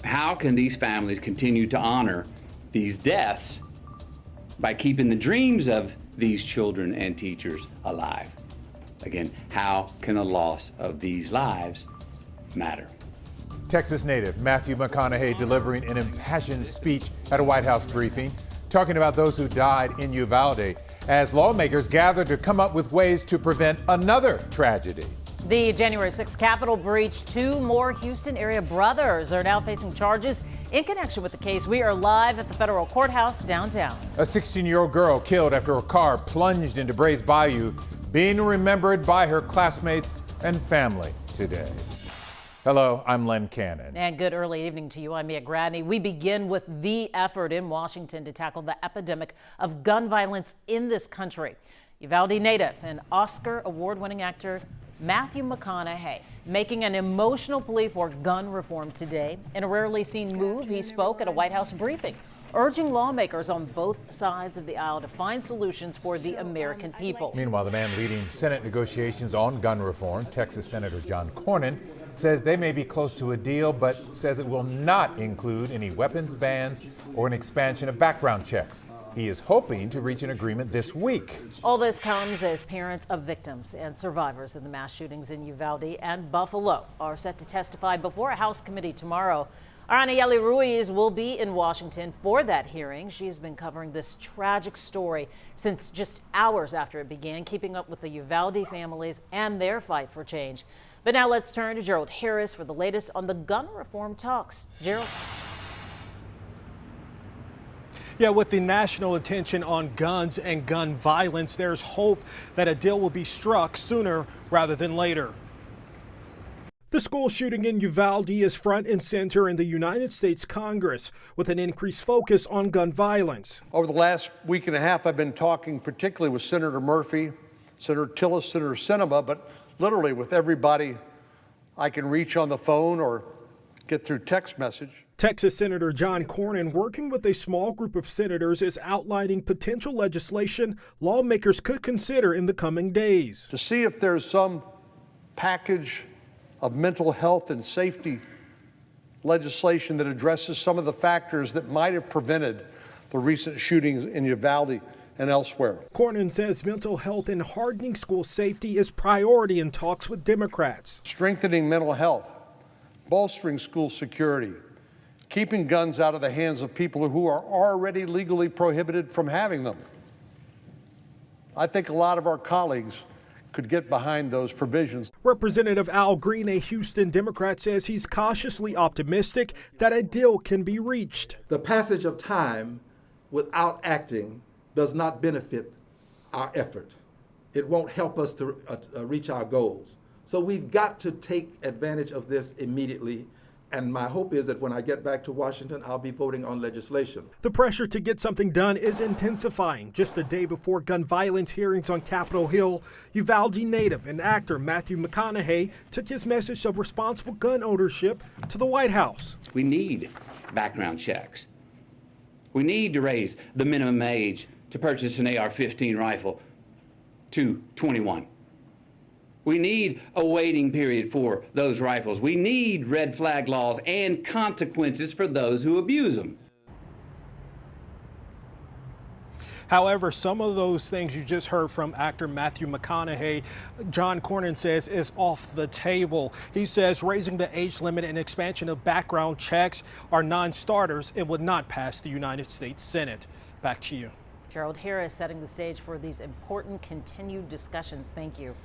How can these families continue to honor these deaths by keeping the dreams of these children and teachers alive? Again, how can the loss of these lives matter? Texas native Matthew McConaughey delivering an impassioned speech at a White House briefing, talking about those who died in Uvalde as lawmakers gather to come up with ways to prevent another tragedy. The January 6th Capitol breach. 2 more Houston area brothers are now facing charges in connection with the case. We are live at the federal courthouse downtown. A 16-year-old girl killed after her car plunged into Brays Bayou, being remembered by her classmates and family today. Hello, I'm Len Cannon. And good early evening to you. I'm Mia Gradney. We begin with the effort in Washington to tackle the epidemic of gun violence in this country. Uvalde native and Oscar award-winning actor Matthew McConaughey making an emotional plea for gun reform today. In a rarely seen move, he spoke at a White House briefing, urging lawmakers on both sides of the aisle to find solutions for the American people. Meanwhile, the man leading Senate negotiations on gun reform, Texas Senator John Cornyn, says they may be close to a deal, but says it will not include any weapons bans or an expansion of background checks. He is hoping to reach an agreement this week. All this comes as parents of victims and survivors of the mass shootings in Uvalde and Buffalo are set to testify before a House committee tomorrow. Our Nayeli Ruiz will be in Washington for that hearing. She has been covering this tragic story since just hours after it began, keeping up with the Uvalde families and their fight for change. But now let's turn to Gerald Harris for the latest on the gun reform talks. Gerald. Yeah, with the national attention on guns and gun violence, there's hope that a deal will be struck sooner rather than later. The school shooting in Uvalde is front and center in the United States Congress, with an increased focus on gun violence. Over the last week and a half, I've been talking particularly with Senator Murphy, Senator Tillis, Senator Sinema, but literally with everybody I can reach on the phone or get through text message. Texas Senator John Cornyn, working with a small group of senators, is outlining potential legislation lawmakers could consider in the coming days. To see if there's some package of mental health and safety legislation that addresses some of the factors that might have prevented the recent shootings in Uvalde and elsewhere. Cornyn says mental health and hardening school safety is priority in talks with Democrats. Strengthening mental health, bolstering school security, keeping guns out of the hands of people who are already legally prohibited from having them. I think a lot of our colleagues could get behind those provisions. Representative Al Green, a Houston Democrat, says he's cautiously optimistic that a deal can be reached. The passage of time without acting does not benefit our effort. It won't help us to reach our goals. So we've got to take advantage of this immediately. And my hope is that when I get back to Washington, I'll be voting on legislation. The pressure to get something done is intensifying. Just a day before gun violence hearings on Capitol Hill, Uvalde native and actor Matthew McConaughey took his message of responsible gun ownership to the White House. We need background checks. We need to raise the minimum age to purchase an AR-15 rifle to 21. We need a waiting period for those rifles. We need red flag laws and consequences for those who abuse them. However, some of those things you just heard from actor Matthew McConaughey, John Cornyn says is off the table. He says raising the age limit and expansion of background checks are non-starters and would not pass the United States Senate. Back to you. Gerald Harris setting the stage for these important continued discussions. Thank you.